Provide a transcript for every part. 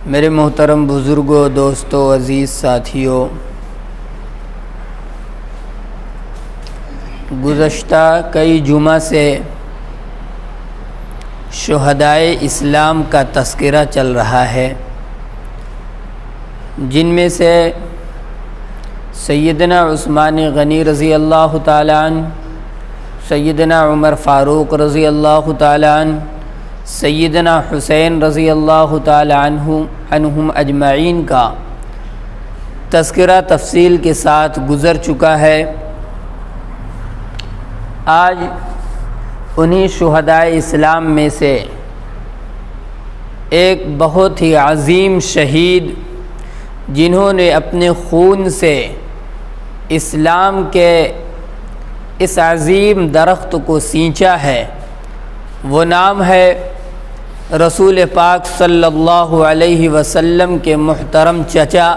میرے محترم بزرگوں، دوستوں، عزیز ساتھیوں، گزشتہ کئی جمعہ سے شہدائے اسلام کا تذکرہ چل رہا ہے، جن میں سے سیدنا عثمان غنی رضی اللہ تعالیٰ عنہ، سیدنا عمر فاروق رضی اللہ تعالیٰ عنہ، سیدنا حسین رضی اللہ تعالیٰ عنہم اجمعین کا تذکرہ تفصیل کے ساتھ گزر چکا ہے۔ آج انہی شہدائے اسلام میں سے ایک بہت ہی عظیم شہید، جنہوں نے اپنے خون سے اسلام کے اس عظیم درخت کو سینچا ہے، وہ نام ہے رسول پاک صلی اللہ علیہ وسلم کے محترم چچا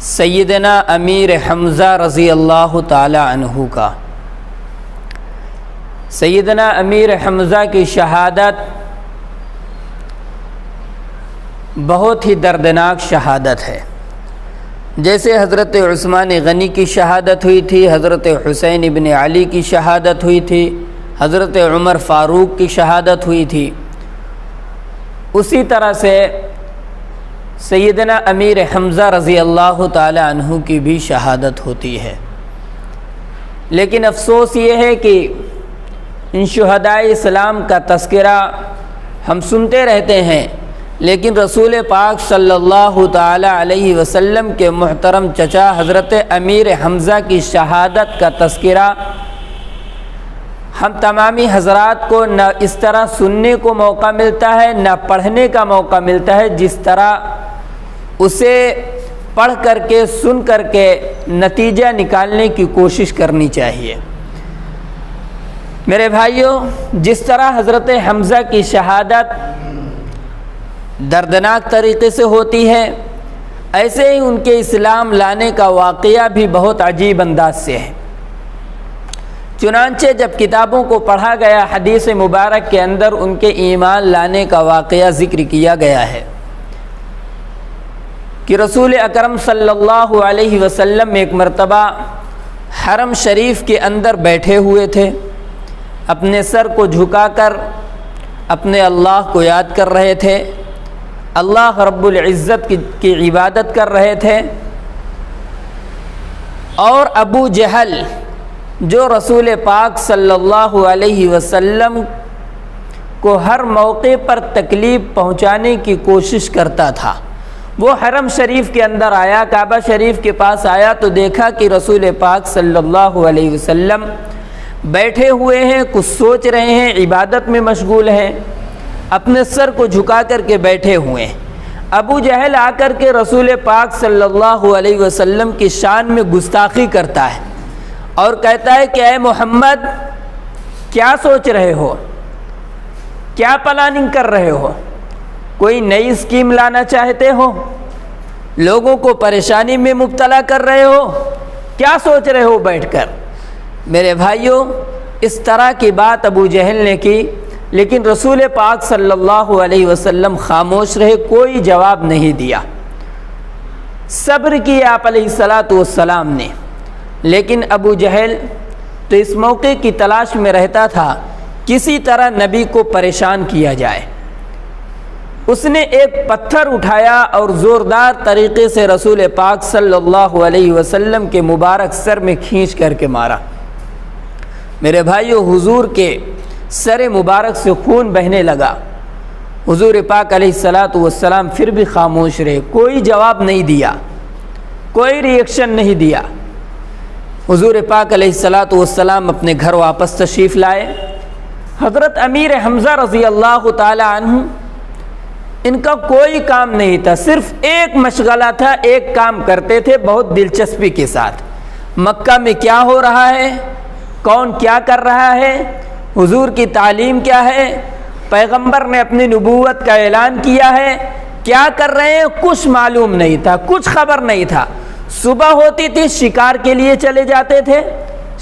سیدنا امیر حمزہ رضی اللہ تعالی عنہ کا۔ سیدنا امیر حمزہ کی شہادت بہت ہی دردناک شہادت ہے۔ جیسے حضرت عثمان غنی کی شہادت ہوئی تھی، حضرت حسین ابن علی کی شہادت ہوئی تھی، حضرت عمر فاروق کی شہادت ہوئی تھی، اسی طرح سے سیدنا امیر حمزہ رضی اللہ تعالی عنہ کی بھی شہادت ہوتی ہے۔ لیکن افسوس یہ ہے کہ ان شہدائے اسلام کا تذکرہ ہم سنتے رہتے ہیں، لیکن رسول پاک صلی اللہ تعالی علیہ وسلم کے محترم چچا حضرت امیر حمزہ کی شہادت کا تذکرہ ہم تمامی حضرات کو نہ اس طرح سننے کو موقع ملتا ہے، نہ پڑھنے کا موقع ملتا ہے، جس طرح اسے پڑھ کر کے سن کر کے نتیجہ نکالنے کی کوشش کرنی چاہیے۔ میرے بھائیوں، جس طرح حضرت حمزہ کی شہادت دردناک طریقے سے ہوتی ہے، ایسے ہی ان کے اسلام لانے کا واقعہ بھی بہت عجیب انداز سے ہے۔ چنانچہ جب کتابوں کو پڑھا گیا، حدیث مبارک کے اندر ان کے ایمان لانے کا واقعہ ذکر کیا گیا ہے کہ رسول اکرم صلی اللہ علیہ وسلم ایک مرتبہ حرم شریف کے اندر بیٹھے ہوئے تھے، اپنے سر کو جھکا کر اپنے اللہ کو یاد کر رہے تھے، اللہ رب العزت کی عبادت کر رہے تھے، اور ابو جہل جو رسول پاک صلی اللہ علیہ وسلم کو ہر موقع پر تکلیف پہنچانے کی کوشش کرتا تھا، وہ حرم شریف کے اندر آیا، کعبہ شریف کے پاس آیا تو دیکھا کہ رسول پاک صلی اللہ علیہ وسلم بیٹھے ہوئے ہیں، کچھ سوچ رہے ہیں، عبادت میں مشغول ہیں، اپنے سر کو جھکا کر کے بیٹھے ہوئے ہیں۔ ابو جہل آ کر کے رسول پاک صلی اللہ علیہ وسلم کی شان میں گستاخی کرتا ہے اور کہتا ہے کہ اے محمد، کیا سوچ رہے ہو، کیا پلاننگ کر رہے ہو، کوئی نئی اسکیم لانا چاہتے ہو، لوگوں کو پریشانی میں مبتلا کر رہے ہو، کیا سوچ رہے ہو بیٹھ کر؟ میرے بھائیوں، اس طرح کی بات ابو جہل نے کی، لیکن رسول پاک صلی اللہ علیہ وسلم خاموش رہے، کوئی جواب نہیں دیا، صبر کیا آپ علیہ الصلاۃ والسلام نے۔ لیکن ابو جہل تو اس موقع کی تلاش میں رہتا تھا کسی طرح نبی کو پریشان کیا جائے۔ اس نے ایک پتھر اٹھایا اور زوردار طریقے سے رسول پاک صلی اللہ علیہ وسلم کے مبارک سر میں کھینچ کر کے مارا۔ میرے بھائیو، حضور کے سر مبارک سے خون بہنے لگا۔ حضور پاک علیہ الصلاۃ والسلام پھر بھی خاموش رہے، کوئی جواب نہیں دیا، کوئی ریئیکشن نہیں دیا۔ حضور پاک علیہ الصلاۃ والسلام اپنے گھر واپس تشریف لائے۔ حضرت امیر حمزہ رضی اللہ تعالی عنہ، ان کا کوئی کام نہیں تھا، صرف ایک مشغلہ تھا، ایک کام کرتے تھے بہت دلچسپی کے ساتھ۔ مکہ میں کیا ہو رہا ہے، کون کیا کر رہا ہے، حضور کی تعلیم کیا ہے، پیغمبر نے اپنی نبوت کا اعلان کیا ہے، کیا کر رہے ہیں، کچھ معلوم نہیں تھا، کچھ خبر نہیں تھا۔ صبح ہوتی تھی شکار کے لیے چلے جاتے تھے،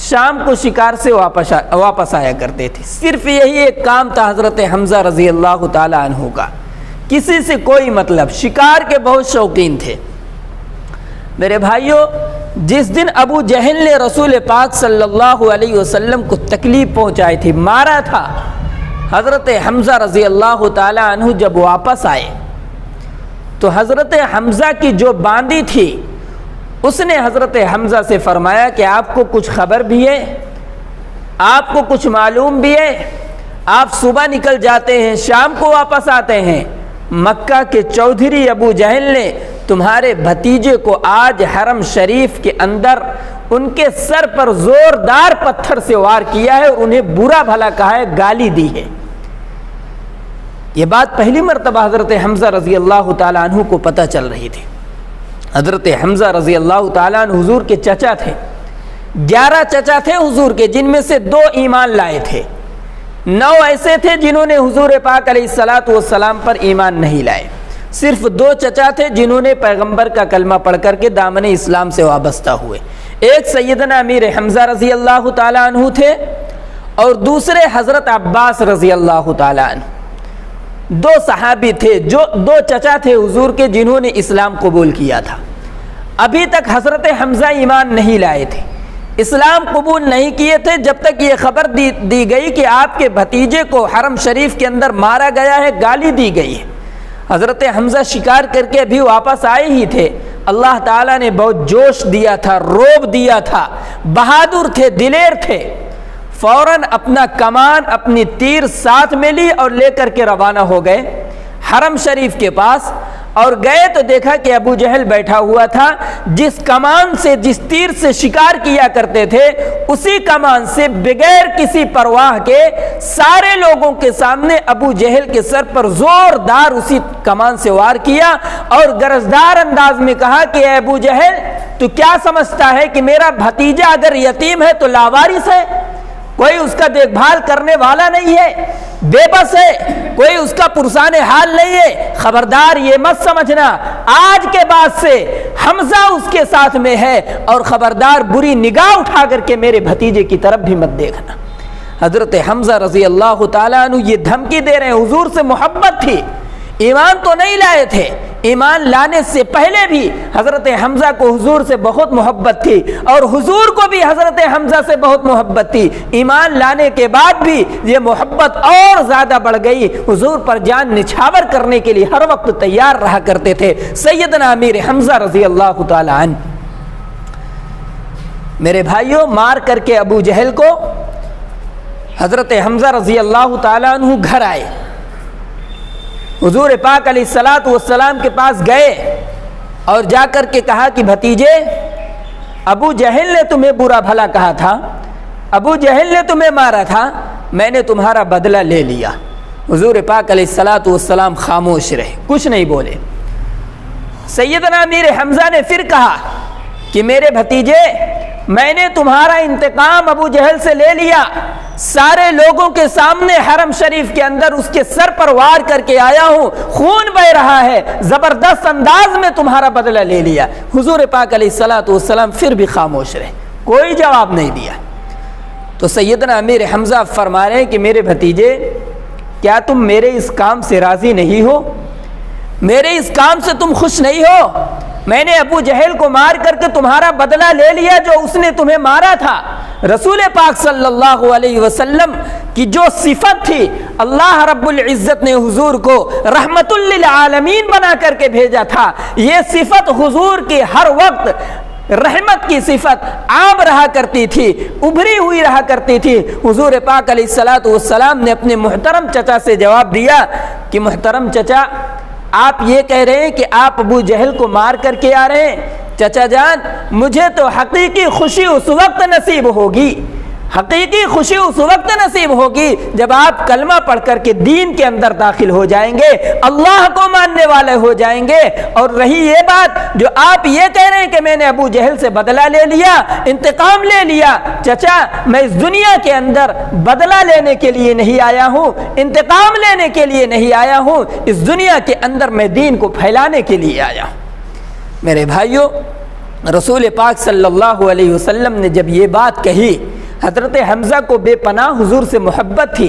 شام کو شکار سے واپس آیا کرتے تھے۔ صرف یہی ایک کام تھا حضرت حمزہ رضی اللہ تعالی عنہ کا کسی سے کوئی مطلب، شکار کے بہت شوقین تھے۔ میرے بھائیوں، جس دن ابو جہل نے رسول پاک صلی اللہ علیہ وسلم کو تکلیف پہنچائی تھی، مارا تھا، حضرت حمزہ رضی اللہ تعالی عنہ جب واپس آئے تو حضرت حمزہ کی جو باندی تھی اس نے حضرت حمزہ سے فرمایا کہ آپ کو کچھ خبر بھی ہے، آپ کو کچھ معلوم بھی ہے؟ آپ صبح نکل جاتے ہیں، شام کو واپس آتے ہیں، مکہ کے چودھری ابو جہل نے تمہارے بھتیجے کو آج حرم شریف کے اندر ان کے سر پر زوردار پتھر سے وار کیا ہے اور انہیں برا بھلا کہا ہے، گالی دی ہے۔ یہ بات پہلی مرتبہ حضرت حمزہ رضی اللہ تعالیٰ عنہ کو پتہ چل رہی تھی۔ حضرت حمزہ رضی اللہ تعالیٰ عنہ حضور کے چچا تھے، 11 چچا تھے حضور کے، جن میں سے 2 ایمان لائے تھے، 9 ایسے تھے جنہوں نے حضور پاک علیہ السلام پر ایمان نہیں لائے، صرف 2 چچا تھے جنہوں نے پیغمبر کا کلمہ پڑھ کر کے دامن اسلام سے وابستہ ہوئے۔ ایک سیدنا امیر حمزہ رضی اللہ تعالیٰ عنہ تھے اور دوسرے حضرت عباس رضی اللہ تعالیٰ عنہ۔ 2 صحابی تھے، جو 2 چچا تھے حضور کے، جنہوں نے اسلام قبول کیا تھا۔ ابھی تک حضرت حمزہ ایمان نہیں لائے تھے، اسلام قبول نہیں کیے تھے، جب تک یہ خبر دی گئی کہ آپ کے بھتیجے کو حرم شریف کے اندر مارا گیا ہے، گالی دی گئی ہے۔ حضرت حمزہ شکار کر کے ابھی واپس آئے ہی تھے، اللہ تعالیٰ نے بہت جوش دیا تھا، روب دیا تھا، بہادر تھے، دلیر تھے، فوراً اپنا کمان، اپنی تیر ساتھ میں لی اور لے کر کے روانہ ہو گئے حرم شریف کے پاس، اور گئے تو دیکھا کہ ابو جہل بیٹھا ہوا تھا، جس کمان سے، جس تیر سے شکار کیا کرتے تھے، اسی کمان سے بغیر کسی پرواہ کے سارے لوگوں کے سامنے ابو جہل کے سر پر زوردار اسی کمان سے وار کیا اور گرجدار انداز میں کہا کہ اے ابو جہل، تو کیا سمجھتا ہے کہ میرا بھتیجا اگر یتیم ہے تو لاوارث ہے، کوئی اس کا دیکھ بھال کرنے والا نہیں ہے، بے بس ہے، کوئی اس کا پرسان حال نہیں ہے؟ خبردار یہ مت سمجھنا، آج کے بعد سے حمزہ اس کے ساتھ میں ہے، اور خبردار بری نگاہ اٹھا کر کے میرے بھتیجے کی طرف بھی مت دیکھنا۔ حضرت حمزہ رضی اللہ تعالیٰ عنہ یہ دھمکی دے رہے ہیں، حضور سے محبت تھی، ایمان تو نہیں لائے تھے، ایمان لانے سے پہلے بھی حضرت حمزہ کو حضور سے بہت محبت تھی، اور حضور کو بھی حضرت حمزہ سے بہت محبت تھی۔ ایمان لانے کے بعد بھی یہ محبت اور زیادہ بڑھ گئی، حضور پر جان نچھاور کرنے کے لیے ہر وقت تیار رہا کرتے تھے سیدنا امیر حمزہ رضی اللہ تعالی عنہ۔ میرے بھائیوں، مار کر کے ابو جہل کو حضرت حمزہ رضی اللہ تعالی عنہ گھر آئے، حضور پاک علیہ السلام کے پاس گئے اور جا کر کے کہا کہ بھتیجے، ابو جہل نے تمہیں برا بھلا کہا تھا، ابو جہل نے تمہیں مارا تھا، میں نے تمہارا بدلہ لے لیا۔ حضور پاک علیہ السلام خاموش رہے، کچھ نہیں بولے۔ سیدنا امیر حمزہ نے پھر کہا کہ میرے بھتیجے، میں نے تمہارا انتقام ابو جہل سے لے لیا، سارے لوگوں کے سامنے حرم شریف کے اندر اس کے سر پر وار کر کے آیا ہوں، خون بہ رہا ہے، زبردست انداز میں تمہارا بدلہ لے لیا۔ حضور پاک علیہ السلام پھر بھی خاموش رہے، کوئی جواب نہیں دیا۔ تو سیدنا امیر حمزہ فرما رہے ہیں کہ میرے بھتیجے، کیا تم میرے اس کام سے راضی نہیں ہو؟ میرے اس کام سے تم خوش نہیں ہو؟ میں نے ابو جہل کو مار کر کے تمہارا بدلہ لے لیا جو اس نے تمہیں مارا تھا۔ رسول پاک صلی اللہ علیہ وسلم کی جو صفت تھی، اللہ رب العزت نے حضور کو رحمت للعالمین بنا کر کے بھیجا تھا، یہ صفت حضور کی ہر وقت رحمت کی صفت عام رہا کرتی تھی، ابھری ہوئی رہا کرتی تھی۔ حضور پاک علیہ السلام نے اپنے محترم چچا سے جواب دیا کہ محترم چچا، آپ یہ کہہ رہے ہیں کہ آپ ابو جہل کو مار کر کے آ رہے ہیں؟ چچا جان، مجھے تو حقیقی خوشی اس وقت نصیب ہوگی، حقیقی خوشی اس وقت نصیب ہوگی جب آپ کلمہ پڑھ کر کے دین کے اندر داخل ہو جائیں گے، اللہ کو ماننے والے ہو جائیں گے۔ اور رہی یہ بات جو آپ یہ کہہ رہے ہیں کہ میں نے ابو جہل سے بدلہ لے لیا، انتقام لے لیا، چچا میں اس دنیا کے اندر بدلہ لینے کے لیے نہیں آیا ہوں، انتقام لینے کے لیے نہیں آیا ہوں، اس دنیا کے اندر میں دین کو پھیلانے کے لیے آیا ہوں۔ میرے بھائیوں، رسول پاک صلی اللہ علیہ وسلم نے جب یہ بات کہی، حضرت حمزہ کو بے پناہ حضور سے محبت تھی،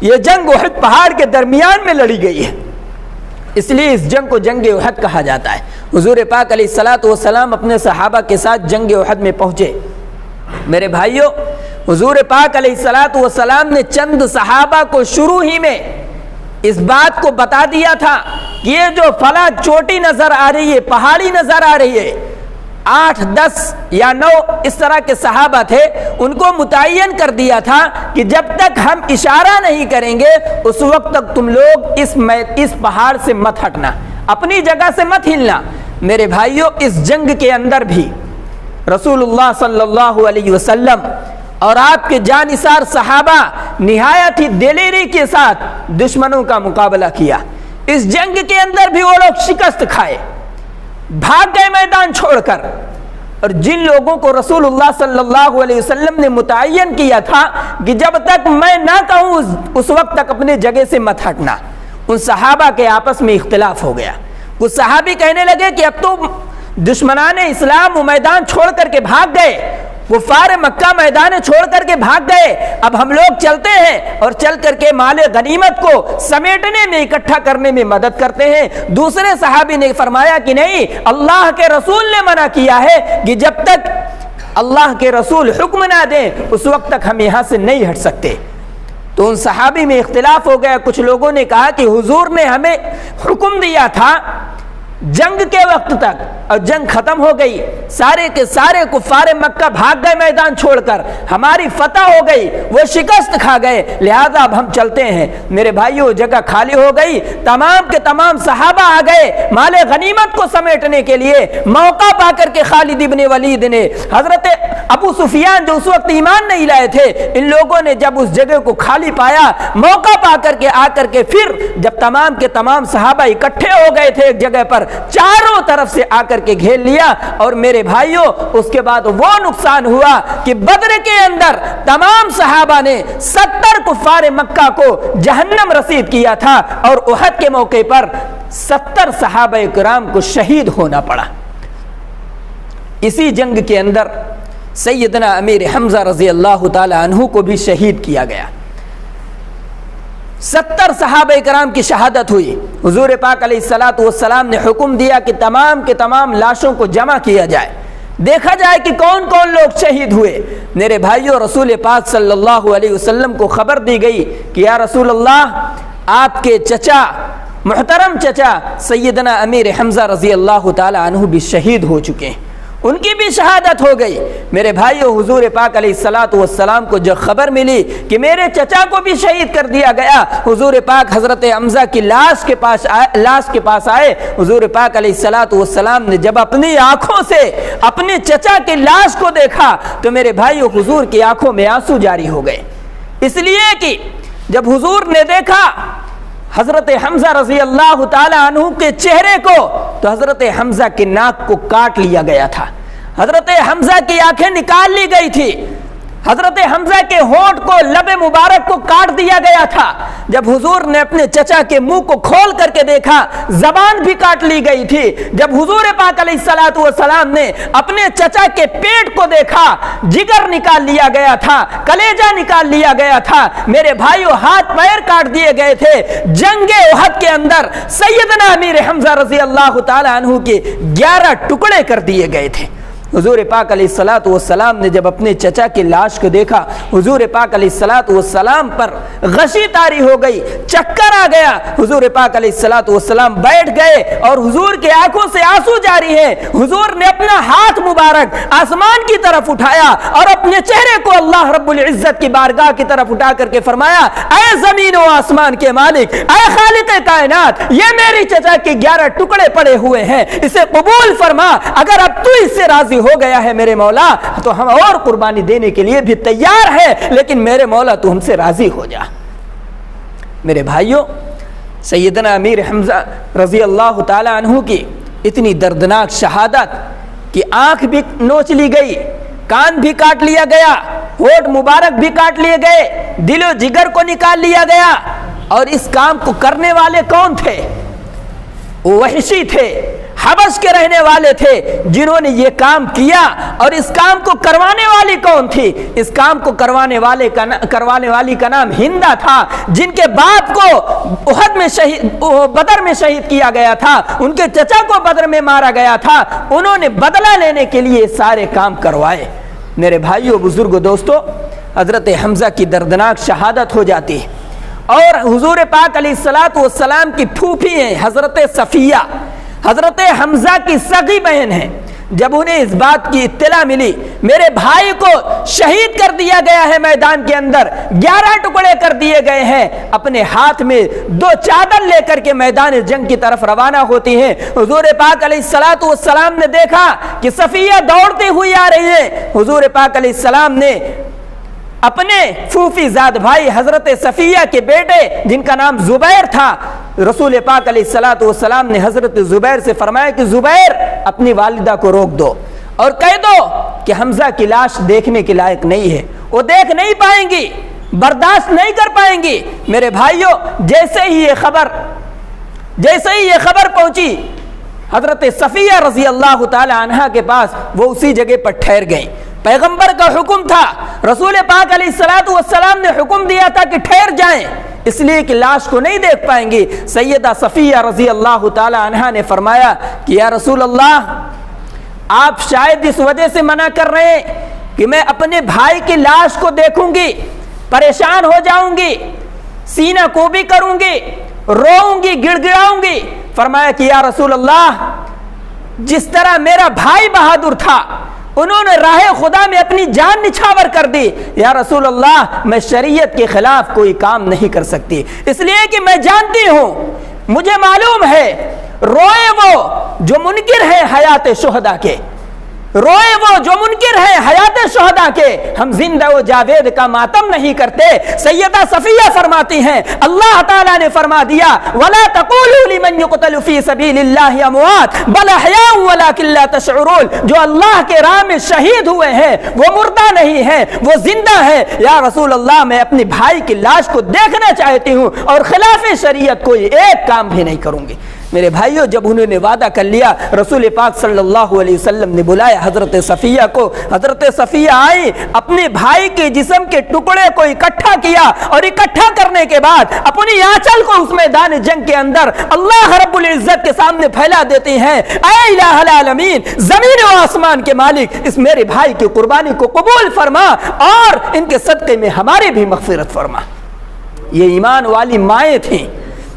یہ جنگ احد پہاڑ کے درمیان میں لڑی گئی ہے، اس لیے اس جنگ کو جنگ احد کہا جاتا ہے۔ حضور پاک علیہ الصلوۃ والسلام اپنے صحابہ کے ساتھ جنگ احد میں پہنچے۔ میرے بھائیوں، حضور پاک علیہ الصلوۃ والسلام نے چند صحابہ کو شروع ہی میں اس بات کو بتا دیا تھا کہ یہ جو فلاں چوٹی نظر آ رہی ہے، پہاڑی نظر آ رہی ہے، 8 10 یا 9 اس طرح کے صحابہ تھے، ان کو متعین کر دیا تھا کہ جب تک ہم اشارہ نہیں کریں گے اس وقت تک تم لوگ اس پہاڑ سے مت ہٹنا، اپنی جگہ سے مت ہلنا۔ میرے بھائیوں، اس جنگ کے اندر بھی رسول اللہ صلی اللہ علیہ وسلم اور آپ کے جانثار صحابہ نہایت ہی دلیری کے ساتھ دشمنوں کا مقابلہ کیا۔ اس جنگ کے اندر بھی وہ لوگ شکست کھائے، بھاگ گئے میدان چھوڑ کر، اور جن لوگوں کو رسول اللہ صلی اللہ علیہ وسلم نے متعین کیا تھا کہ جب تک میں نہ کہوں اس وقت تک اپنے جگہ سے مت ہٹنا، ان صحابہ کے آپس میں اختلاف ہو گیا۔ کچھ صحابی کہنے لگے کہ اب تو دشمنان اسلام وہ میدان چھوڑ کر کے بھاگ گئے، کفار مکہ میدان چھوڑ کر کے بھاگ گئے، اب ہم لوگ چلتے ہیں اور چل کر کے مال غنیمت کو سمیٹنے میں، اکٹھا کرنے میں مدد کرتے ہیں۔ دوسرے صحابی نے فرمایا کہ نہیں، اللہ کے رسول نے منع کیا ہے کہ جب تک اللہ کے رسول حکم نہ دیں اس وقت تک ہم یہاں سے نہیں ہٹ سکتے۔ تو ان صحابی میں اختلاف ہو گیا۔ کچھ لوگوں نے کہا کہ حضور نے ہمیں حکم دیا تھا جنگ کے وقت تک، اور جنگ ختم ہو گئی، سارے کے سارے کفار مکہ بھاگ گئے میدان چھوڑ کر، ہماری فتح ہو گئی، وہ شکست کھا گئے، لہذا اب ہم چلتے ہیں۔ میرے بھائیوں، جگہ خالی ہو گئی، تمام کے تمام صحابہ آ گئے مال غنیمت کو سمیٹنے کے لیے۔ موقع پا کر کے خالد ابن ولید نے، حضرت ابو سفیان جو اس وقت ایمان نہیں لائے تھے، ان لوگوں نے جب اس جگہ کو خالی پایا، موقع پا کر کے آ کر کے پھر جب تمام کے تمام صحابہ اکٹھے ہو گئے تھے ایک جگہ پر، چاروں طرف سے آ کر کے گھیر لیا۔ اور میرے بھائیوں، اس کے بعد وہ نقصان ہوا کہ بدر کے اندر تمام صحابہ نے 70 کفار مکہ کو جہنم رسید کیا تھا، اور احد کے موقع پر 70 صحابہ کرام کو شہید ہونا پڑا۔ اسی جنگ کے اندر سیدنا امیر حمزہ رضی اللہ تعالی عنہ کو بھی شہید کیا گیا۔ 70 صحابہ کرام کی شہادت ہوئی۔ حضور پاک علیہ الصلوۃ والسلام نے حکم دیا کہ تمام کے تمام لاشوں کو جمع کیا جائے، دیکھا جائے کہ کون کون لوگ شہید ہوئے۔ میرے بھائیوں، رسول پاک صلی اللہ علیہ وسلم کو خبر دی گئی کہ یا رسول اللہ، آپ کے چچا، محترم چچا سیدنا امیر حمزہ رضی اللہ تعالی عنہ بھی شہید ہو چکے ہیں، ان کی بھی شہادت ہو گئی۔ میرے بھائیو، حضور پاک علیہ الصلوۃ والسلام کو جب خبر ملی کہ میرے چچا کو بھی شہید کر دیا گیا، حضور پاک حضرت حمزہ کی لاش کے پاس آئے۔ حضور پاک علیہ الصلوۃ والسلام نے جب اپنی آنکھوں سے اپنے چچا کی لاش کو دیکھا تو میرے بھائیو، حضور کی آنکھوں میں آنسو جاری ہو گئے، اس لیے کہ جب حضور نے دیکھا حضرت حمزہ رضی اللہ تعالی عنہ کے چہرے کو، تو حضرت حمزہ کے ناک کو کاٹ لیا گیا تھا، حضرت حمزہ کی آنکھیں نکال لی گئی تھی، حضرت حمزہ کے ہونٹ کو، لب مبارک کو کاٹ دیا گیا تھا۔ جب حضور نے اپنے چچا کے منہ کو کھول کر کے دیکھا، زبان بھی کاٹ لی گئی تھی۔ جب حضور پاک علیہ الصلوۃ والسلام نے اپنے چچا کے پیٹ کو دیکھا، جگر نکال لیا گیا تھا، کلیجہ نکال لیا گیا تھا۔ میرے بھائیو، ہاتھ پیر کاٹ دیے گئے تھے۔ جنگ احد کے اندر سیدنا امیر حمزہ رضی اللہ تعالی عنہ کے 11 ٹکڑے کر دیے گئے تھے۔ حضور پاک علیہ الصلوۃ والسلام نے جب اپنے چچا کی لاش کو دیکھا، حضور پاک علیہ الصلوۃ والسلام پر غشی طاری ہو گئی، چکر آ گیا۔ حضور پاک علیہ الصلوۃ والسلام بیٹھ گئے اور حضور کے آنکھوں سے آنسو جاری ہے۔ حضور نے اپنا ہاتھ مبارک آسمان کی طرف اٹھایا اور اپنے چہرے کو اللہ رب العزت کی بارگاہ کی طرف اٹھا کر کے فرمایا، اے زمین و آسمان کے مالک، اے خالق کائنات، یہ میری چچا کے 11 ٹکڑے پڑے ہوئے ہیں، اسے قبول فرما۔ اگر اب تو اس سے راضی ہو گیا ہے میرے مولا، تو ہم اور قربانی دینے کے لیے بھی تیار ہے، لیکن میرے مولا تو ہم سے راضی ہو جا۔ میرے بھائیوں، سیدنا امیر حمزہ رضی اللہ تعالی عنہ کی اتنی دردناک شہادت کہ آنکھ بھی نوچ لی گئی، کان بھی کاٹ لیا گیا، ہونٹ مبارک بھی کاٹ لیے گئے، دل و جگر کو نکال لیا گیا۔ اور اس کام کو کرنے والے کون تھے؟ وحشی تھے، حبش کے رہنے والے تھے جنہوں نے یہ کام کیا. اور اس کام کو کروانے والی کون تھی؟ اس کام کو کروانے والی کا نام ہندا تھا، جن کے باپ کو احد میں بدر میں شہید کیا گیا تھا، ان کے چچا کو بدر میں مارا گیا تھا. انہوں نے بدلہ لینے کے لیے سارے کام کروائے. میرے بھائیوں، بزرگوں، دوستو، حضرت حمزہ کی دردناک شہادت ہو جاتی ہے. اور حضور پاک علیہ الصلوۃ والسلام کی پھوپھی ہیں حضرت صفیہ، حضرت حمزہ کی سگی بہن ہیں. جب انہیں اس بات کی اطلاع ملی میرے بھائی کو شہید کر دیا گیا ہے، میدان کے اندر 11 ٹکڑے کر دیے گئے ہیں، اپنے ہاتھ میں 2 چادر لے کر کے میدان جنگ کی طرف روانہ ہوتی ہیں. حضور پاک علیہ الصلوۃ والسلام نے دیکھا کہ صفیہ دوڑتی ہوئی آ رہی ہے. حضور پاک علیہ السلام نے اپنے پھوپھی زاد بھائی حضرت صفیہ کے بیٹے جن کا نام زبیر تھا، رسول پاک علیہ الصلوۃ والسلام نے حضرت زبیر سے فرمایا کہ زبیر اپنی والدہ کو روک دو اور کہہ دو کہ حمزہ کی لاش دیکھنے کے لائق نہیں ہے، وہ دیکھ نہیں پائیں گی، برداشت نہیں کر پائیں گی. میرے بھائیوں، جیسے ہی یہ خبر پہنچی حضرت صفیہ رضی اللہ تعالی عنہا کے پاس، وہ اسی جگہ پر ٹھہر گئیں. پیغمبر کا حکم تھا، رسول پاک علیہ الصلوۃ والسلام نے حکم دیا تھا کہ ٹھہر جائیں، اس لیے کہ لاش کو نہیں دیکھ پائیں گی. سیدہ صفیہ رضی اللہ تعالی عنہا نے فرمایا کہ یا رسول اللہ، آپ شاید اس وجہ سے منع کر رہے ہیں کہ میں اپنے بھائی کی لاش کو دیکھوں گی، پریشان ہو جاؤں گی، سینہ کوبی کروں گی، روؤں گی، گڑ گڑاؤں گی. فرمایا کہ یا رسول اللہ، جس طرح میرا بھائی بہادر تھا، انہوں نے راہ خدا میں اپنی جان نچھاور کر دی. یا رسول اللہ، میں شریعت کے خلاف کوئی کام نہیں کر سکتی، اس لیے کہ میں جانتی ہوں، مجھے معلوم ہے روئے وہ جو منکر ہے حیات شہداء کے، روئے وہ جو منکر ہے حیات شہداء کے، ہم زندہ و جاوید کا ماتم نہیں کرتے. سیدہ صفیہ فرماتی ہیں اللہ تعالیٰ نے فرما دیا وَلَا تَقُولُوا لِمَنْ يُقْتَلُ فِي سَبِيلِ اللَّهِ أَمْوَاتٌ بَلْ أَحْيَاءٌ وَلَكِنْ لَا تَشْعُرُونَ. جو اللہ کے راہ میں شہید ہوئے ہیں وہ مردہ نہیں ہیں، وہ زندہ ہے. یا رسول اللہ، میں اپنے بھائی کی لاش کو دیکھنا چاہتی ہوں اور خلاف شریعت کوئی ایک کام بھی نہیں کروں گی. میرے بھائیوں، جب انہوں نے وعدہ کر لیا، رسول پاک صلی اللہ علیہ وسلم نے بلایا حضرت صفیہ کو. حضرت صفیہ آئی، اپنے بھائی کے جسم کے ٹکڑے کو اکٹھا کیا اور اکٹھا کرنے کے بعد اپنی آنچل کو اس میدان جنگ کے اندر اللہ رب العزت کے سامنے پھیلا دیتی ہیں. اے الہ العالمین، زمین و آسمان کے مالک، اس میرے بھائی کی قربانی کو قبول فرما اور ان کے صدقے میں ہماری بھی مغفرت فرما. یہ ایمان والی مائیں تھیں،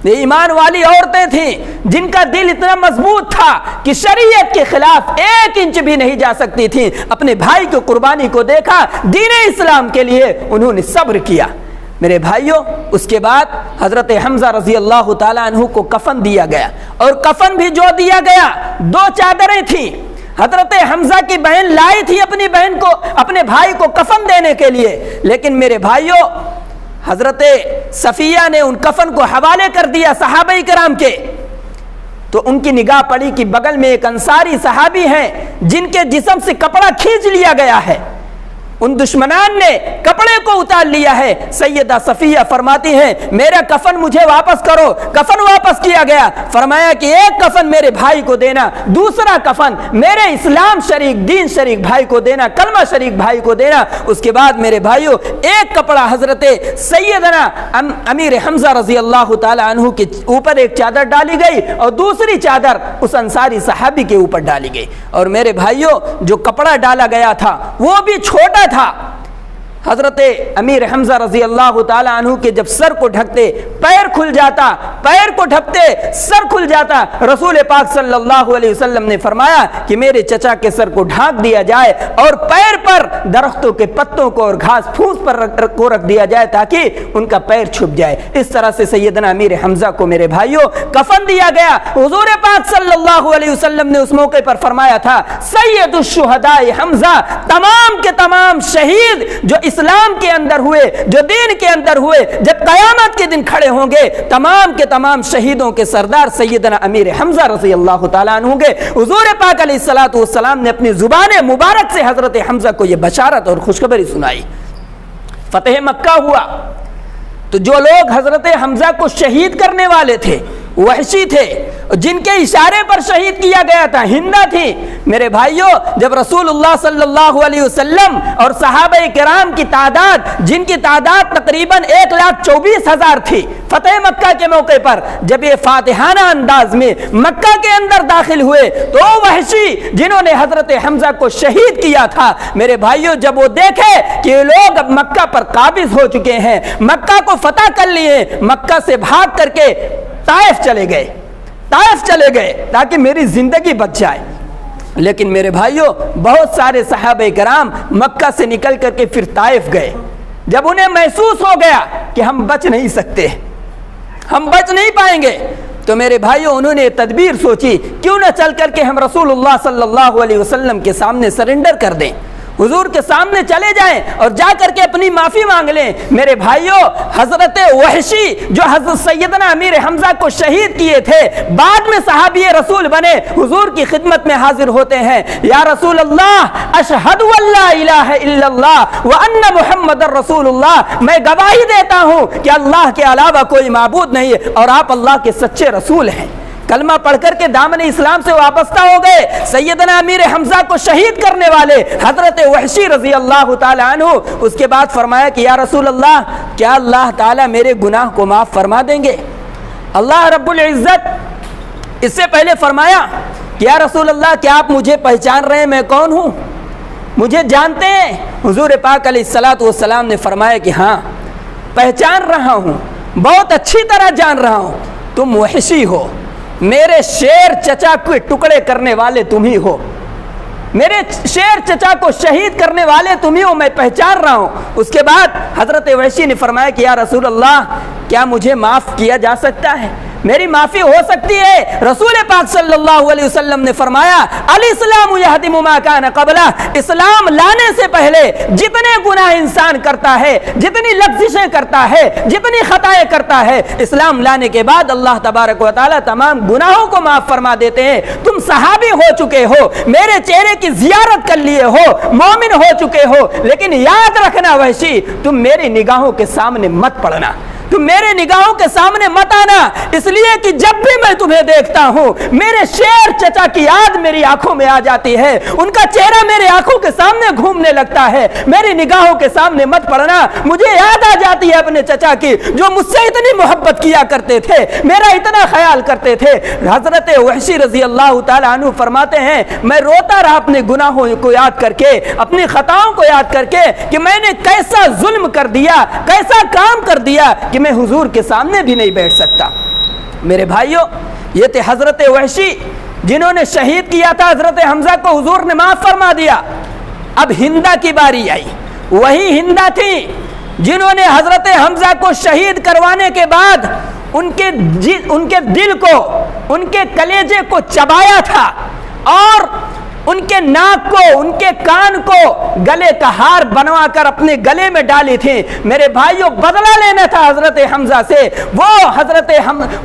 یہ ایمان والی عورتیں تھیں جن کا دل اتنا مضبوط تھا کہ شریعت کے خلاف 1 انچ بھی نہیں جا سکتی تھیں. اپنے بھائی کی قربانی کو دیکھا، دین اسلام کے لیے انہوں نے صبر کیا. میرے بھائیوں، اس کے بعد حضرت حمزہ رضی اللہ تعالیٰ عنہ کو کفن دیا گیا، اور کفن بھی جو دیا گیا 2 چادریں تھیں. حضرت حمزہ کی بہن لائی تھی اپنی بہن کو، اپنے بھائی کو کفن دینے کے لیے، لیکن میرے بھائیوں حضرت صفیہ نے ان کفن کو حوالے کر دیا صحابہ کرام کے. تو ان کی نگاہ پڑی کہ بغل میں ایک انصاری صحابی ہیں جن کے جسم سے کپڑا کھینچ لیا گیا ہے، ان دشمنان نے کپڑے کو اتار لیا ہے. سیدہ صفیہ فرماتی ہیں میرا کفن مجھے واپس کرو. کفن واپس کیا گیا. فرمایا کہ ایک کفن میرے بھائی کو دینا، دوسرا کفن میرے اسلام شریک، دین شریک بھائی کو دینا، کلمہ شریک بھائی کو دینا. اس کے بعد میرے بھائیوں، ایک کپڑا حضرت سیدنا امیر حمزہ رضی اللہ تعالی عنہ کے اوپر ایک چادر ڈالی گئی اور دوسری چادر اس انصاری صحابی کے اوپر ڈالی گئی. اور میرے بھائیوں، جو کپڑا ڈالا گیا تھا وہ بھی چھوٹا تھا. حضرت امیر حمزہ رضی اللہ تعالی عنہ کے جب سر کو ڈھکتے پیر کھل جاتا، پیر کو ڈھکتے سر کھل جاتا. رسول پاک صلی اللہ علیہ وسلم نے فرمایا کہ میرے چچا کے سر کو ڈھانک دیا جائے اور پیر پر درختوں کے پتوں کو اور گھاس پھوس پر رکھ دیا جائے تاکہ ان کا پیر چھپ جائے. اس طرح سے سیدنا امیر حمزہ کو میرے بھائیوں کفن دیا گیا. حضور پاک صلی اللہ علیہ وسلم نے اس موقع پر فرمایا تھا سید الشہداء حمزہ، تمام کے تمام شہید جو اسلام کے اندر ہوئے، جو دین کے اندر ہوئے، جب قیامت کے دن کھڑے ہوں گے، تمام کے تمام شہیدوں کے سردار سیدنا امیر حمزہ رضی اللہ تعالیٰ عنہ ہوں گے. حضور پاک علیہ الصلوۃ والسلام نے اپنی زبان مبارک سے حضرت حمزہ کو یہ بشارت اور خوشخبری سنائی. فتح مکہ ہوا تو جو لوگ حضرت حمزہ کو شہید کرنے والے تھے وحشی تھے جن کے اشارے پر شہید کیا گیا تھا، ہندا تھی۔ میرے بھائیوں، جب رسول اللہ صلی اللہ علیہ وسلم اور صحابہ کرام کی تعداد، جن کی تعداد تقریباً 1,24,000 تھی، فتح مکہ کے موقع پر جب یہ فاتحانہ انداز میں مکہ کے اندر داخل ہوئے تو وحشی جنہوں نے حضرت حمزہ کو شہید کیا تھا، میرے بھائیوں، جب وہ دیکھے کہ یہ لوگ اب مکہ پر قابض ہو چکے ہیں، مکہ کو فتح کر لیے، مکہ سے بھاگ کر کے طائف چلے گئے تاکہ میری زندگی بچ جائے۔ لیکن میرے بھائیوں، بہت سارے صحابہ کرام مکہ سے نکل کر کے پھر طائف گئے۔ جب انہیں محسوس ہو گیا کہ ہم بچ نہیں سکتے، ہم بچ نہیں پائیں گے، تو میرے بھائیوں انہوں نے تدبیر سوچی، کیوں نہ چل کر کے ہم رسول اللہ صلی اللہ علیہ وسلم کے سامنے سرنڈر کر دیں، حضور کے سامنے چلے جائیں اور جا کر کے اپنی معافی مانگ لیں۔ میرے بھائیوں، حضرت وحشی جو حضرت سیدنا امیر حمزہ کو شہید کیے تھے، بعد میں صحابی رسول بنے، حضور کی خدمت میں حاضر ہوتے ہیں، یا رسول اللہ اشہد ان لا الہ الا اللہ وان محمد رسول اللہ، میں گواہی دیتا ہوں کہ اللہ کے علاوہ کوئی معبود نہیں ہے اور آپ اللہ کے سچے رسول ہیں۔ کلمہ پڑھ کر کے دامن اسلام سے وابستہ ہو گئے۔ سیدنا امیر حمزہ کو شہید کرنے والے حضرت وحشی رضی اللہ تعالی عنہ، اس کے بعد فرمایا کہ یا رسول اللہ، کیا اللہ تعالیٰ میرے گناہ کو معاف فرما دیں گے؟ اللہ رب العزت اس سے پہلے فرمایا کہ یا رسول اللہ، کیا آپ مجھے پہچان رہے ہیں میں کون ہوں؟ مجھے جانتے ہیں؟ حضور پاک علیہ الصلاۃ والسلام نے فرمایا کہ ہاں پہچان رہا ہوں، بہت اچھی طرح جان رہا ہوں، تم وحشی ہو، میرے شیر چچا کے ٹکڑے کرنے والے تم ہی ہو، میرے شیر چچا کو شہید کرنے والے تم ہی ہو، میں پہچان رہا ہوں۔ اس کے بعد حضرت وحشی نے فرمایا کہ یا رسول اللہ، کیا مجھے معاف کیا جا سکتا ہے؟ میری معافی ہو سکتی ہے؟ رسول پاک صلی اللہ علیہ وسلم نے فرمایا الاسلام یہدم ما کان قبلہ، اسلام لانے سے پہلے جتنے گناہ انسان کرتا ہے، جتنی لغزشیں کرتا ہے، جتنی خطائیں کرتا ہے، اسلام لانے کے بعد اللہ تبارک و تعالی تمام گناہوں کو معاف فرما دیتے ہیں۔ تم صحابی ہو چکے ہو، میرے چہرے کی زیارت کر لیے ہو، مومن ہو چکے ہو، لیکن یاد رکھنا وحشی، تم میری نگاہوں کے سامنے مت پڑنا، تم میرے نگاہوں کے سامنے مت آنا، اس لیے کہ جب بھی میں تمہیں دیکھتا ہوں میرے شیر چچا کی یاد میری آنکھوں میں آ جاتی ہے، ان کا چہرہ میرے آنکھوں کے سامنے گھومنے لگتا ہے، میری نگاہوں کے سامنے مت پڑنا۔ مجھے یاد آ جاتی ہے اپنے چچا کی جو مجھ سے اتنی محبت کیا کرتے تھے، میرا اتنا خیال کرتے تھے۔ حضرت وحشی رضی اللہ تعالیٰ عنہ فرماتے ہیں میں روتا رہا اپنے گناہوں کو یاد کر کے، اپنی خطاؤں کو یاد کر کے کہ میں نے کیسا ظلم کر دیا، کیسا کام کر دیا کہ میں حضور کے سامنے بھی نہیں بیٹھ سکتا۔ میرے بھائیوں، یہ تھے حضرت وحشی جنہوں نے شہید کیا تھا حضرت حمزہ کو، حضور نے معاف فرما دیا۔ اب ہندا کی باری آئی، وہی ہندا تھی جنہوں نے حضرت حمزہ کو شہید کروانے کے بعد ان کے دل کو، ان کے کلیجے کو چبایا تھا اور ان کے ناک کو، ان کے کان کو گلے کا ہار بنوا کر اپنے گلے میں ڈالی تھی۔ میرے بھائیوں، بدلہ لینا تھا حضرت حمزہ سے۔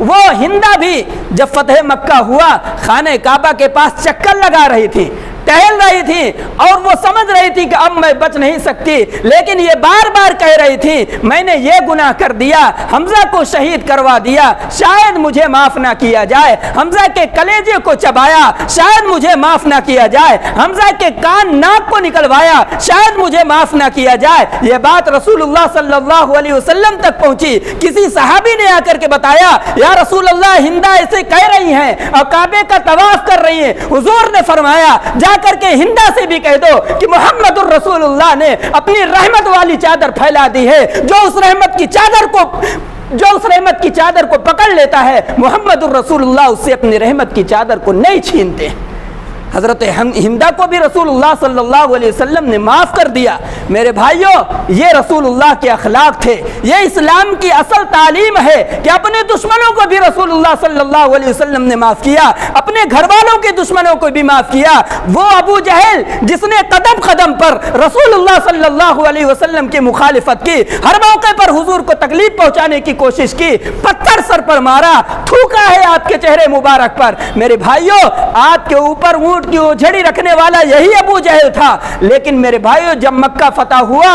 وہ ہندا بھی جب فتح مکہ ہوا، خانہ کعبہ کے پاس چکر لگا رہی تھی، ٹہل رہی تھی اور وہ سمجھ رہی تھی کہ اب میں بچ نہیں سکتی، لیکن یہ بار بار کہہ رہی تھی میں نے یہ گناہ کر دیا، حمزہ کو شہید کروا دیا، شاید مجھے معاف نہ کیا جائے، حمزہ کے کلیجے کو چبایا، شاید مجھے معاف نہ کیا جائے، حمزہ کے کان ناک کو نکلوایا، شاید مجھے معاف نہ کیا جائے۔ یہ بات رسول اللہ صلی اللہ علیہ وسلم تک پہنچی۔ کسی صحابی نے آ کر کے بتایا یا رسول اللہ، ہندا ایسے کہہ رہی ہیں اور کعبے کا طواف کر رہی ہیں۔ حضور نے فرمایا جا کر کے ہندا سے بھی کہہ دو کہ محمد الرسول اللہ نے اپنی رحمت والی چادر پھیلا دی ہے، جو اس رحمت کی چادر کو پکڑ لیتا ہے، محمد الرسول اللہ اس سے اپنی رحمت کی چادر کو نہیں چھینتے۔ حضرت ہندا کو بھی رسول اللہ صلی اللہ علیہ وسلم نے معاف کر دیا۔ میرے بھائیوں، یہ رسول اللہ کے اخلاق تھے، یہ اسلام کی اصل تعلیم ہے کہ اپنے دشمنوں کو بھی رسول اللہ صلی اللہ علیہ وسلم نے معاف کیا، اپنے گھر والوں کے دشمنوں کو بھی معاف کیا۔ وہ ابو جہل جس نے قدم قدم پر رسول اللہ صلی اللہ علیہ وسلم کی مخالفت کی، ہر موقع پر حضور کو تکلیف پہنچانے کی کوشش کی، پتھر سر پر مارا، تھوکا ہے آپ کے چہرے مبارک پر۔ میرے بھائیوں، آپ کے اوپر اونٹ کی جھڑی رکھنے والا یہی ابو جہل تھا، لیکن میرے بھائیوں جب مکہ فتح ہوا،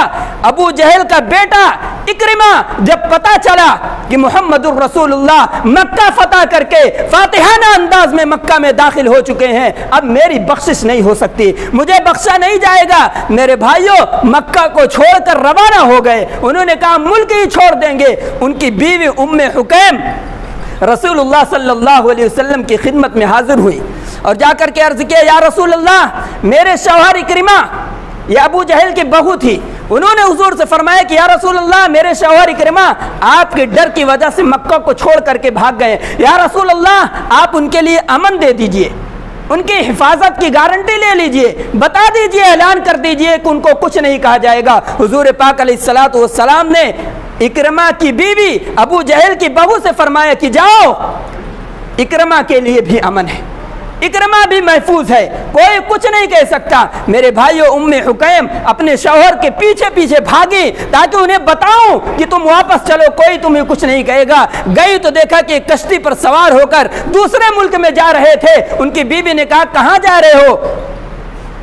ابو جہل کا بیٹا اکرمہ جب پتہ چلا کہ محمد الرسول اللہ مکہ فتح کر کے فاتحانہ انداز میں مکہ میں داخل ہو چکے ہیں، اب میری بخشش نہیں ہو سکتی، مجھے بخشا نہیں جائے گا، میرے بھائیوں مکہ کو چھوڑ کر روانہ ہو گئے۔ انہوں نے کہا ملک ہی چھوڑ دیں گے۔ ان کی بیوی ام حکیم رسول اللہ صلی اللہ علیہ وسلم کی خدمت میں حاضر ہوئی اور جا کر کے عرض کیا، یا رسول اللہ میرے شوہر اکرمہ، یہ ابو جہل کی بہو تھی، انہوں نے حضور سے فرمایا کہ یا رسول اللہ میرے شوہر اکرمہ آپ کے ڈر کی وجہ سے مکہ کو چھوڑ کر کے بھاگ گئے، یا رسول اللہ آپ ان کے لیے امن دے دیجئے، ان کی حفاظت کی گارنٹی لے لیجئے، بتا دیجئے، اعلان کر دیجئے کہ ان کو کچھ نہیں کہا جائے گا۔ حضور پاک علیہ الصلوۃ والسلام نے اکرمہ کی بیوی ابو جہل کی بہو سے فرمایا کہ جاؤ، اکرمہ کے لیے بھی امن ہے، اکرمہ بھی محفوظ ہے، کوئی کچھ نہیں کہہ سکتا۔ میرے بھائیو ام حکیم اپنے شوہر کے پیچھے پیچھے بھاگی تاکہ انہیں بتاؤں کہ تم واپس چلو، کوئی تمہیں کچھ نہیں کہے گا۔ گئی تو دیکھا کہ ایک کشتی پر سوار ہو کر دوسرے ملک میں جا رہے تھے۔ ان کی بیوی نے کہا کہاں جا رہے ہو؟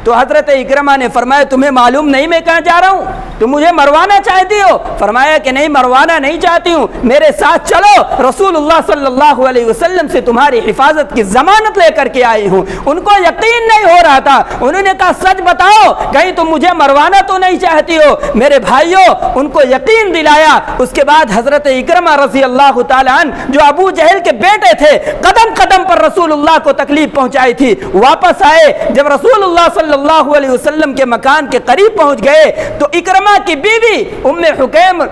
تو حضرت اکرمہ نے فرمایا تمہیں معلوم نہیں میں کہاں جا رہا ہوں؟ تم مجھے مروانا چاہتی ہو؟ فرمایا کہ نہیں، مروانا نہیں چاہتی ہوں، میرے ساتھ چلو، رسول اللہ صلی اللہ علیہ وسلم سے تمہاری حفاظت کی ضمانت لے کر کے آئی ہوں۔ ان کو یقین نہیں ہو رہا تھا، انہوں نے کہا سچ بتاؤ، کہیں تم مجھے مروانا تو نہیں چاہتی ہو؟ میرے بھائیوں ان کو یقین دلایا۔ اس کے بعد حضرت اکرمہ رضی اللہ تعالیٰ عنہ جو ابو جہل کے بیٹے تھے، قدم قدم پر رسول اللہ کو تکلیف پہنچائی تھی، واپس آئے۔ جب رسول اللہ صلی اللہ علیہ وسلم کے مکان کے قریب پہنچ گئے تو اکرمہ کی بیوی ام حکیم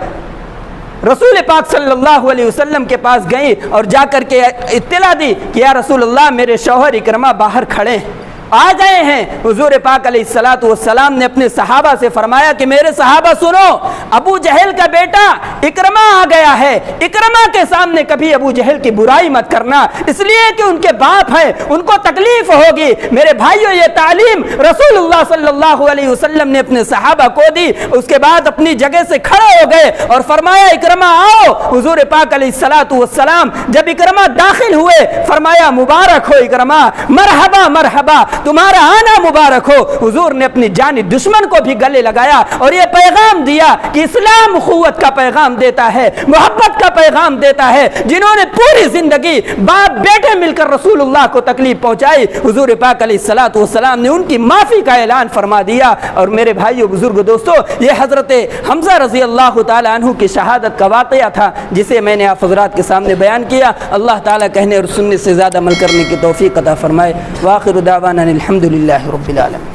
رسول پاک صلی اللہ علیہ وسلم کے پاس گئی اور جا کر کے اطلاع دی کہ یا رسول اللہ میرے شوہر اکرمہ باہر کھڑے ہیں، آ گئے ہیں۔ حضور پاک علیہ الصلوۃ والسلام نے اپنے صحابہ سے فرمایا کہ میرے صحابہ سنو، ابو جہل کا بیٹا اکرمہ آ گیا ہے، اکرمہ کے سامنے کبھی ابو جہل کی برائی مت کرنا، اس لیے کہ ان کے باپ ہیں، ان کو تکلیف ہوگی۔ میرے بھائیوں یہ تعلیم رسول اللہ صلی اللہ علیہ وسلم نے اپنے صحابہ کو دی۔ اس کے بعد اپنی جگہ سے کھڑے ہو گئے اور فرمایا اکرمہ آؤ۔ حضور پاک علیہ الصلوۃ والسلام جب اکرمہ داخل ہوئے فرمایا مبارک ہو اکرمہ، مرحبا مرحبا، تمہارا آنا مبارک ہو۔ حضور نے اپنی جانی دشمن کو بھی گلے لگایا اور یہ پیغام دیا کہ اسلام اخوت کا پیغام دیتا ہے، محبت کا پیغام دیتا ہے۔ جنہوں نے پوری زندگی باپ بیٹے مل کر رسول اللہ کو تکلیف پہنچائی، حضور پاک علیہ الصلوۃ والسلام نے ان کی معافی کا اعلان فرما دیا۔ اور میرے بھائیو بزرگ دوستو، یہ حضرت حمزہ رضی اللہ تعالی عنہ کی شہادت کا واقعہ تھا جسے میں نے آپ حضرات کے سامنے بیان کیا۔ اللہ تعالیٰ کہنے اور سننے سے زیادہ عمل کرنے کی توفیق عطا فرمائے۔ وآخر دعوانا الحمد للہ رب العالمین۔